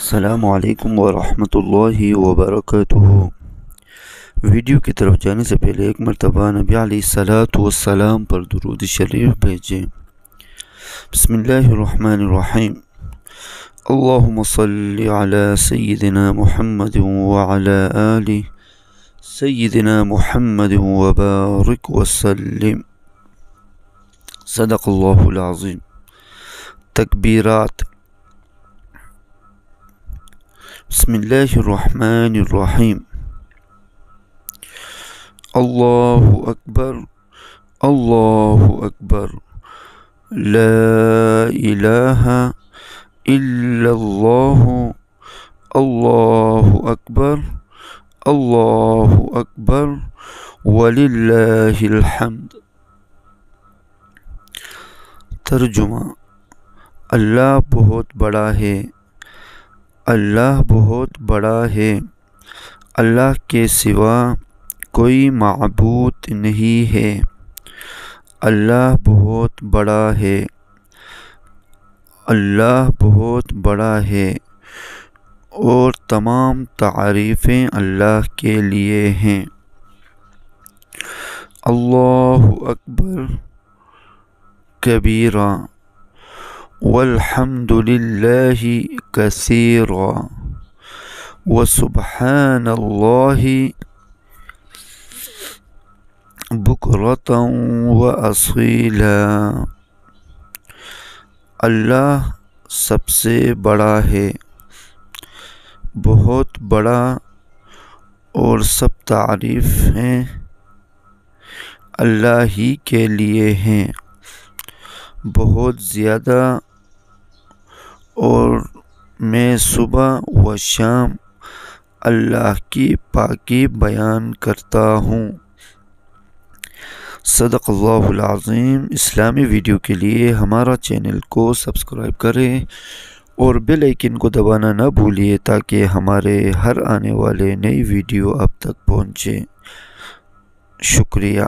السلام علیکم ورحمۃ اللہ وبرکاتہ۔ ویڈیو کی طرف جانے سے پہلے ایک مرتبہ نبی علیہ الصلوۃ والسلام پر درود شریف بھیجیں۔ بسم اللہ الرحمن الرحیم۔ اللہم صلی علی سیدنا محمد وعلی آل سیدنا محمد وبارک وسلم۔ صدق اللہ العظیم۔ تکبیرات۔ بسم اللہ الرحمن الرحیم۔ اللہ اکبر، اللہ اکبر، لا الہ الا اللہ، اللہ اکبر، اللہ اکبر، وللہ الحمد۔ ترجمہ: اللہ بہت بڑا ہے، اللہ بہت بڑا ہے، اللہ کے سوا کوئی معبود نہیں ہے۔ اللہ بہت بڑا ہے، اللہ بہت بڑا ہے، اور تمام تعریفیں اللہ کے لیے ہیں۔ اللہ اکبر کبیرا والحمد للہ کثیرا وسبحان اللہ بکرۃ واصیلا۔ اللہ سب سے بڑا ہے، بہت بڑا، اور سب تعریفیں اللہ ہی کے لیے ہیں، بہت زیادہ، اور میں صبح و شام اللہ کی پاکی بیان کرتا ہوں۔ صدق اللہ العظیم۔ اسلامی ویڈیو کے لیے ہمارا چینل کو سبسکرائب کریں اور بیل آئیکن کو دبانا نہ بھولیے تاکہ ہمارے ہر آنے والے نئی ویڈیو آپ تک پہنچے۔ شکریہ۔